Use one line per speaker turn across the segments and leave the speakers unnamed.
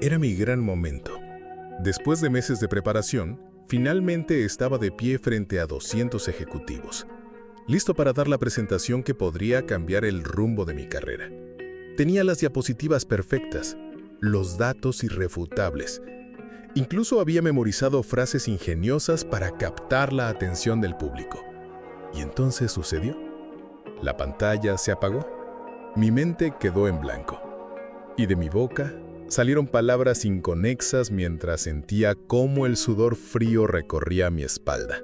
Era mi gran momento. Después de meses de preparación, finalmente estaba de pie frente a 200 ejecutivos, listo para dar la presentación que podría cambiar el rumbo de mi carrera. Tenía las diapositivas perfectas, los datos irrefutables. Incluso había memorizado frases ingeniosas para captar la atención del público. Y entonces sucedió. La pantalla se apagó. Mi mente quedó en blanco. Y de mi boca salieron palabras inconexas mientras sentía cómo el sudor frío recorría mi espalda.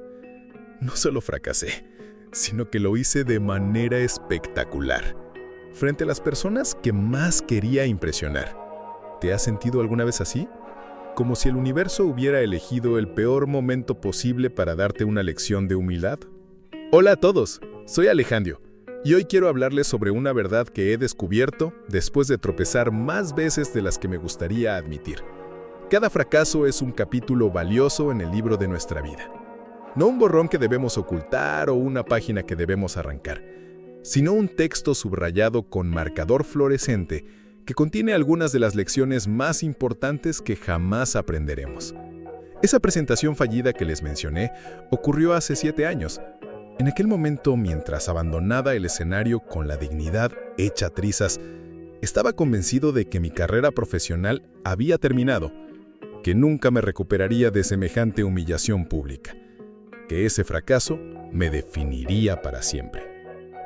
No solo fracasé, sino que lo hice de manera espectacular, frente a las personas que más quería impresionar. ¿Te has sentido alguna vez así? Como si el universo hubiera elegido el peor momento posible para darte una lección de humildad. Hola a todos, soy Alejandro. Y hoy quiero hablarles sobre una verdad que he descubierto después de tropezar más veces de las que me gustaría admitir. Cada fracaso es un capítulo valioso en el libro de nuestra vida. No un borrón que debemos ocultar o una página que debemos arrancar, sino un texto subrayado con marcador fluorescente que contiene algunas de las lecciones más importantes que jamás aprenderemos. Esa presentación fallida que les mencioné ocurrió hace 7 años. En aquel momento, mientras abandonaba el escenario con la dignidad hecha trizas, estaba convencido de que mi carrera profesional había terminado, que nunca me recuperaría de semejante humillación pública, que ese fracaso me definiría para siempre.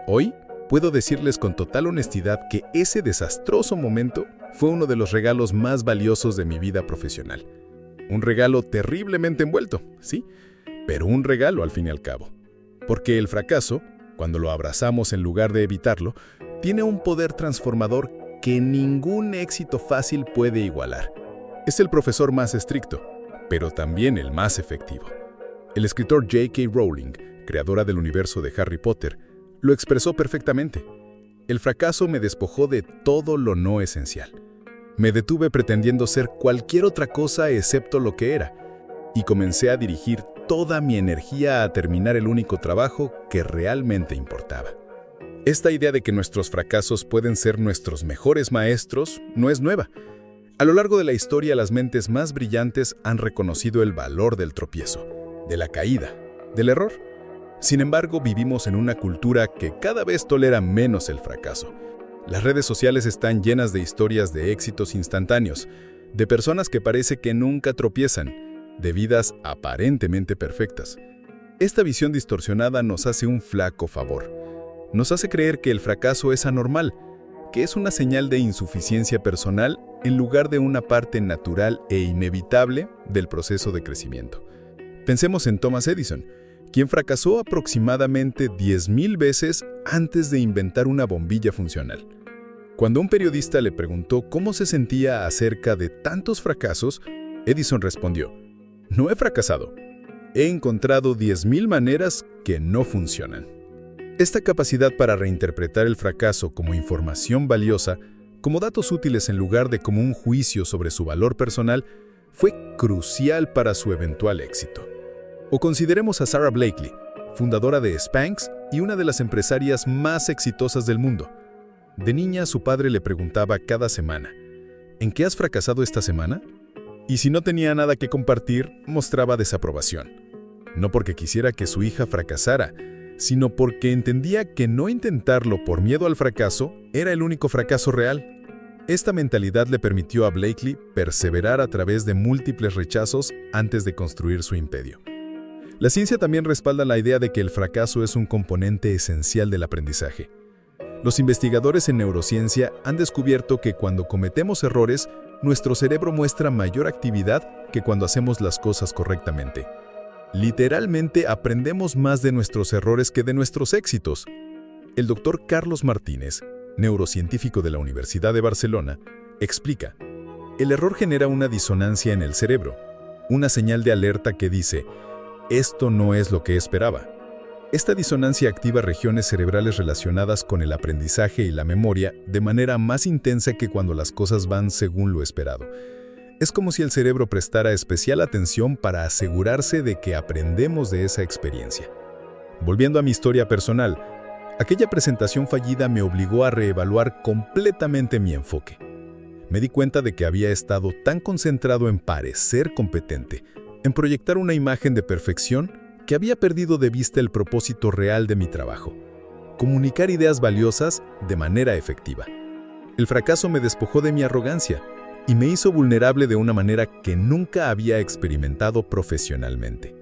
Hoy puedo decirles con total honestidad que ese desastroso momento fue uno de los regalos más valiosos de mi vida profesional. Un regalo terriblemente envuelto, sí, pero un regalo al fin y al cabo. Porque el fracaso, cuando lo abrazamos en lugar de evitarlo, tiene un poder transformador que ningún éxito fácil puede igualar. Es el profesor más estricto, pero también el más efectivo. El escritor J.K. Rowling, creadora del universo de Harry Potter, lo expresó perfectamente. El fracaso me despojó de todo lo no esencial. Me detuve pretendiendo ser cualquier otra cosa excepto lo que era, y comencé a dirigir toda mi energía a terminar el único trabajo que realmente importaba. Esta idea de que nuestros fracasos pueden ser nuestros mejores maestros no es nueva. A lo largo de la historia, las mentes más brillantes han reconocido el valor del tropiezo, de la caída, del error. Sin embargo, vivimos en una cultura que cada vez tolera menos el fracaso. Las redes sociales están llenas de historias de éxitos instantáneos, de personas que parece que nunca tropiezan, de vidas aparentemente perfectas. Esta visión distorsionada nos hace un flaco favor. Nos hace creer que el fracaso es anormal, que es una señal de insuficiencia personal en lugar de una parte natural e inevitable del proceso de crecimiento. Pensemos en Thomas Edison, quien fracasó aproximadamente 10,000 veces antes de inventar una bombilla funcional. Cuando un periodista le preguntó cómo se sentía acerca de tantos fracasos, Edison respondió: "No he fracasado. He encontrado 10,000 maneras que no funcionan". Esta capacidad para reinterpretar el fracaso como información valiosa, como datos útiles en lugar de como un juicio sobre su valor personal, fue crucial para su eventual éxito. O consideremos a Sara Blakely, fundadora de Spanx y una de las empresarias más exitosas del mundo. De niña, su padre le preguntaba cada semana: ¿en qué has fracasado esta semana? Y si no tenía nada que compartir, mostraba desaprobación. No porque quisiera que su hija fracasara, sino porque entendía que no intentarlo por miedo al fracaso era el único fracaso real. Esta mentalidad le permitió a Blakely perseverar a través de múltiples rechazos antes de construir su imperio. La ciencia también respalda la idea de que el fracaso es un componente esencial del aprendizaje. Los investigadores en neurociencia han descubierto que cuando cometemos errores, nuestro cerebro muestra mayor actividad que cuando hacemos las cosas correctamente. Literalmente aprendemos más de nuestros errores que de nuestros éxitos. El doctor Carlos Martínez, neurocientífico de la Universidad de Barcelona, explica: el error genera una disonancia en el cerebro, una señal de alerta que dice: esto no es lo que esperaba. Esta disonancia activa regiones cerebrales relacionadas con el aprendizaje y la memoria de manera más intensa que cuando las cosas van según lo esperado. Es como si el cerebro prestara especial atención para asegurarse de que aprendemos de esa experiencia. Volviendo a mi historia personal, aquella presentación fallida me obligó a reevaluar completamente mi enfoque. Me di cuenta de que había estado tan concentrado en parecer competente, en proyectar una imagen de perfección, que había perdido de vista el propósito real de mi trabajo: comunicar ideas valiosas de manera efectiva. El fracaso me despojó de mi arrogancia y me hizo vulnerable de una manera que nunca había experimentado profesionalmente.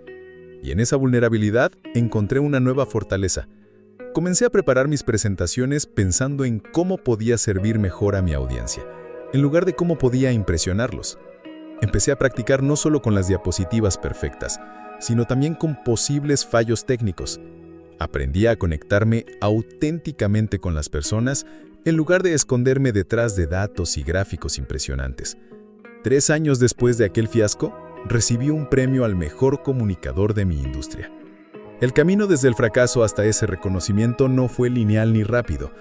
Y en esa vulnerabilidad encontré una nueva fortaleza. Comencé a preparar mis presentaciones pensando en cómo podía servir mejor a mi audiencia, en lugar de cómo podía impresionarlos. Empecé a practicar no solo con las diapositivas perfectas, sino también con posibles fallos técnicos. Aprendí a conectarme auténticamente con las personas en lugar de esconderme detrás de datos y gráficos impresionantes. 3 años después de aquel fiasco, recibí un premio al mejor comunicador de mi industria. El camino desde el fracaso hasta ese reconocimiento no fue lineal ni rápido,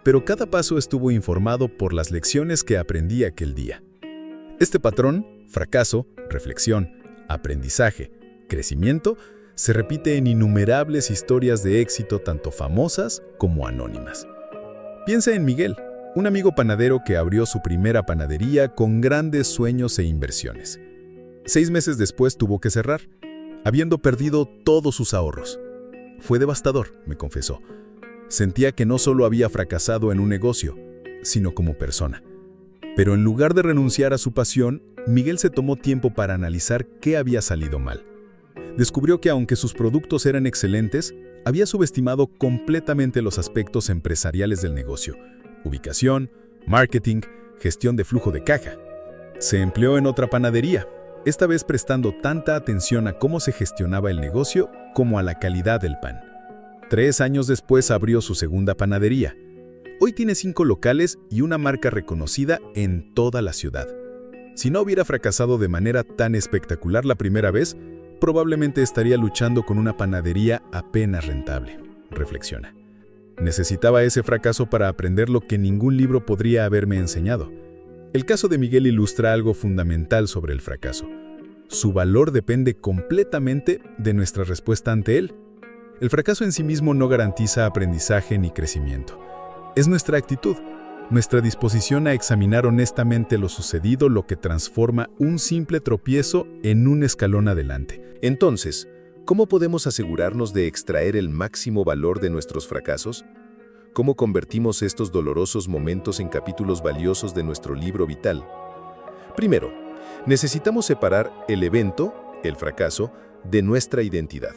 pero cada paso estuvo informado por las lecciones que aprendí aquel día. Este patrón, fracaso, reflexión, aprendizaje, crecimiento, se repite en innumerables historias de éxito tanto famosas como anónimas. Piensa en Miguel, un amigo panadero que abrió su primera panadería con grandes sueños e inversiones. 6 meses después tuvo que cerrar, habiendo perdido todos sus ahorros. Fue devastador, me confesó. Sentía que no solo había fracasado en un negocio, sino como persona. Pero en lugar de renunciar a su pasión, Miguel se tomó tiempo para analizar qué había salido mal. Descubrió que aunque sus productos eran excelentes, había subestimado completamente los aspectos empresariales del negocio: ubicación, marketing, gestión de flujo de caja. Se empleó en otra panadería, esta vez prestando tanta atención a cómo se gestionaba el negocio como a la calidad del pan. 3 años después abrió su segunda panadería. Hoy tiene 5 locales y una marca reconocida en toda la ciudad. Si no hubiera fracasado de manera tan espectacular la primera vez, probablemente estaría luchando con una panadería apenas rentable, reflexiona. Necesitaba ese fracaso para aprender lo que ningún libro podría haberme enseñado. El caso de Miguel ilustra algo fundamental sobre el fracaso. Su valor depende completamente de nuestra respuesta ante él. El fracaso en sí mismo no garantiza aprendizaje ni crecimiento. Es nuestra actitud, nuestra disposición a examinar honestamente lo sucedido, lo que transforma un simple tropiezo en un escalón adelante.
Entonces, ¿cómo podemos asegurarnos de extraer el máximo valor de nuestros fracasos? ¿Cómo convertimos estos dolorosos momentos en capítulos valiosos de nuestro libro vital? Primero, necesitamos separar el evento, el fracaso, de nuestra identidad.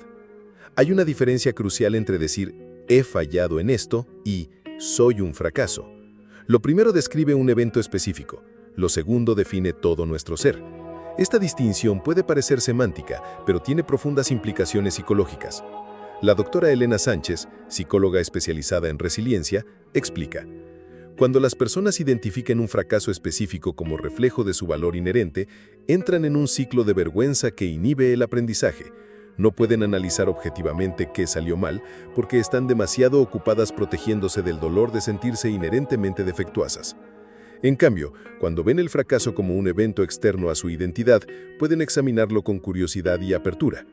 Hay una diferencia crucial entre decir «he fallado en esto» y «soy un fracaso». Lo primero describe un evento específico, lo segundo define todo nuestro ser. Esta distinción puede parecer semántica, pero tiene profundas implicaciones psicológicas. La doctora Elena Sánchez, psicóloga especializada en resiliencia, explica: cuando las personas identifican un fracaso específico como reflejo de su valor inherente, entran en un ciclo de vergüenza que inhibe el aprendizaje. No pueden analizar objetivamente qué salió mal porque están demasiado ocupadas protegiéndose del dolor de sentirse inherentemente defectuosas. En cambio, cuando ven el fracaso como un evento externo a su identidad, pueden examinarlo con curiosidad y apertura.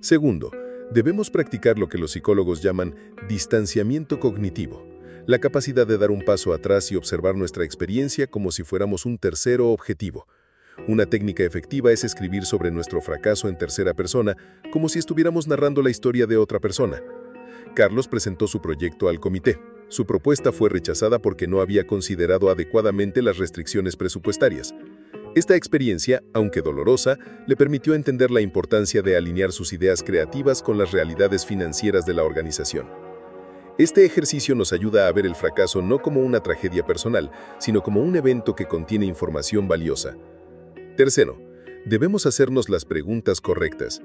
Segundo, debemos practicar lo que los psicólogos llaman distanciamiento cognitivo, la capacidad de dar un paso atrás y observar nuestra experiencia como si fuéramos un tercero objetivo. Una técnica efectiva es escribir sobre nuestro fracaso en tercera persona, como si estuviéramos narrando la historia de otra persona. Carlos presentó su proyecto al comité. Su propuesta fue rechazada porque no había considerado adecuadamente las restricciones presupuestarias. Esta experiencia, aunque dolorosa, le permitió entender la importancia de alinear sus ideas creativas con las realidades financieras de la organización. Este ejercicio nos ayuda a ver el fracaso no como una tragedia personal, sino como un evento que contiene información valiosa. Tercero, debemos hacernos las preguntas correctas.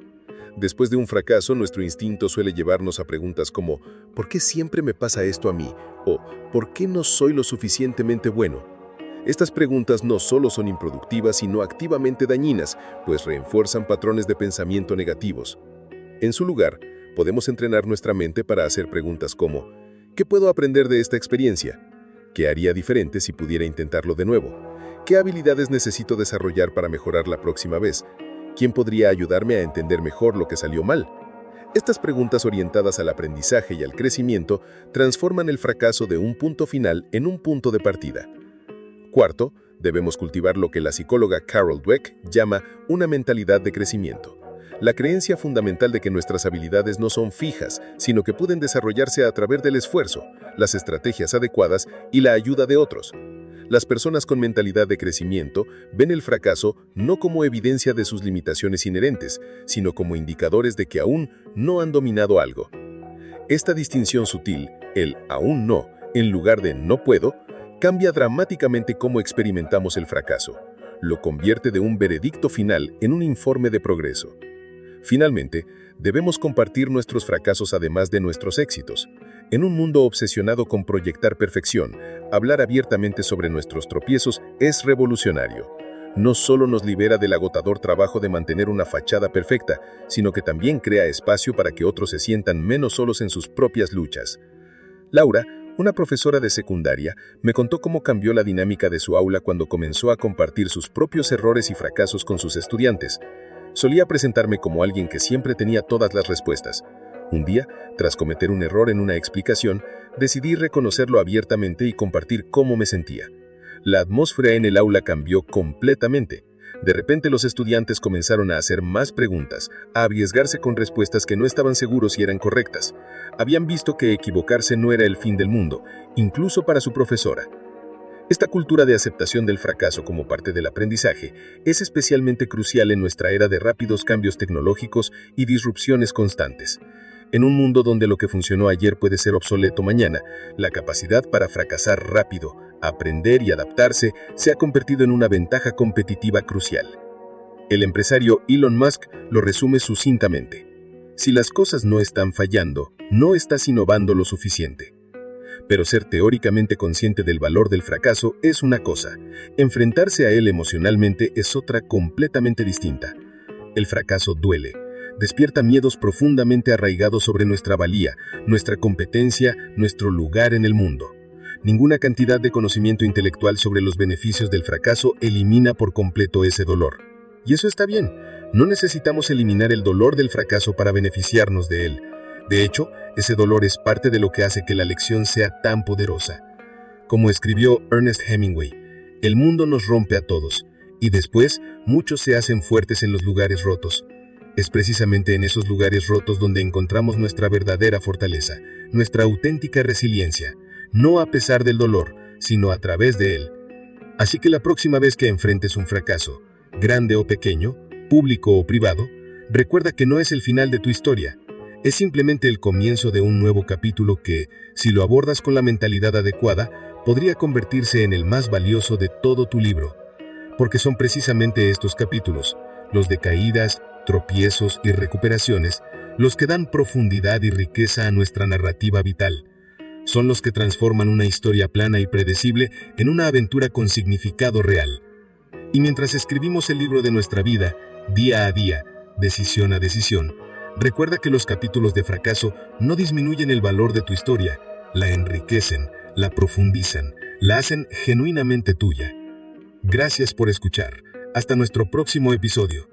Después de un fracaso, nuestro instinto suele llevarnos a preguntas como ¿por qué siempre me pasa esto a mí? O ¿por qué no soy lo suficientemente bueno? Estas preguntas no solo son improductivas, sino activamente dañinas, pues refuerzan patrones de pensamiento negativos. En su lugar, podemos entrenar nuestra mente para hacer preguntas como ¿qué puedo aprender de esta experiencia? ¿Qué haría diferente si pudiera intentarlo de nuevo? ¿Qué habilidades necesito desarrollar para mejorar la próxima vez? ¿Quién podría ayudarme a entender mejor lo que salió mal? Estas preguntas orientadas al aprendizaje y al crecimiento transforman el fracaso de un punto final en un punto de partida. Cuarto, debemos cultivar lo que la psicóloga Carol Dweck llama una mentalidad de crecimiento. La creencia fundamental de que nuestras habilidades no son fijas, sino que pueden desarrollarse a través del esfuerzo, las estrategias adecuadas y la ayuda de otros. Las personas con mentalidad de crecimiento ven el fracaso no como evidencia de sus limitaciones inherentes, sino como indicadores de que aún no han dominado algo. Esta distinción sutil, el aún no, en lugar de no puedo, cambia dramáticamente cómo experimentamos el fracaso. Lo convierte de un veredicto final en un informe de progreso. Finalmente, debemos compartir nuestros fracasos además de nuestros éxitos. En un mundo obsesionado con proyectar perfección, hablar abiertamente sobre nuestros tropiezos es revolucionario. No solo nos libera del agotador trabajo de mantener una fachada perfecta, sino que también crea espacio para que otros se sientan menos solos en sus propias luchas. Laura, una profesora de secundaria, me contó cómo cambió la dinámica de su aula cuando comenzó a compartir sus propios errores y fracasos con sus estudiantes. Solía presentarme como alguien que siempre tenía todas las respuestas. Un día, tras cometer un error en una explicación, decidí reconocerlo abiertamente y compartir cómo me sentía. La atmósfera en el aula cambió completamente. De repente los estudiantes comenzaron a hacer más preguntas, a arriesgarse con respuestas que no estaban seguros si eran correctas. Habían visto que equivocarse no era el fin del mundo, incluso para su profesora. Esta cultura de aceptación del fracaso como parte del aprendizaje es especialmente crucial en nuestra era de rápidos cambios tecnológicos y disrupciones constantes. En un mundo donde lo que funcionó ayer puede ser obsoleto mañana, la capacidad para fracasar rápido, aprender y adaptarse se ha convertido en una ventaja competitiva crucial. El empresario Elon Musk lo resume sucintamente: si las cosas no están fallando, no estás innovando lo suficiente. Pero ser teóricamente consciente del valor del fracaso es una cosa, enfrentarse a él emocionalmente es otra completamente distinta. El fracaso duele, despierta miedos profundamente arraigados sobre nuestra valía, nuestra competencia, nuestro lugar en el mundo. Ninguna cantidad de conocimiento intelectual sobre los beneficios del fracaso elimina por completo ese dolor. Y eso está bien, no necesitamos eliminar el dolor del fracaso para beneficiarnos de él. De hecho, ese dolor es parte de lo que hace que la lección sea tan poderosa. Como escribió Ernest Hemingway, el mundo nos rompe a todos, y después muchos se hacen fuertes en los lugares rotos. Es precisamente en esos lugares rotos donde encontramos nuestra verdadera fortaleza, nuestra auténtica resiliencia, no a pesar del dolor, sino a través de él. Así que la próxima vez que enfrentes un fracaso, grande o pequeño, público o privado, recuerda que no es el final de tu historia. Es simplemente el comienzo de un nuevo capítulo que, si lo abordas con la mentalidad adecuada, podría convertirse en el más valioso de todo tu libro. Porque son precisamente estos capítulos, los de caídas, tropiezos y recuperaciones, los que dan profundidad y riqueza a nuestra narrativa vital. Son los que transforman una historia plana y predecible en una aventura con significado real. Y mientras escribimos el libro de nuestra vida, día a día, decisión a decisión, recuerda que los capítulos de fracaso no disminuyen el valor de tu historia, la enriquecen, la profundizan, la hacen genuinamente tuya. Gracias por escuchar. Hasta nuestro próximo episodio.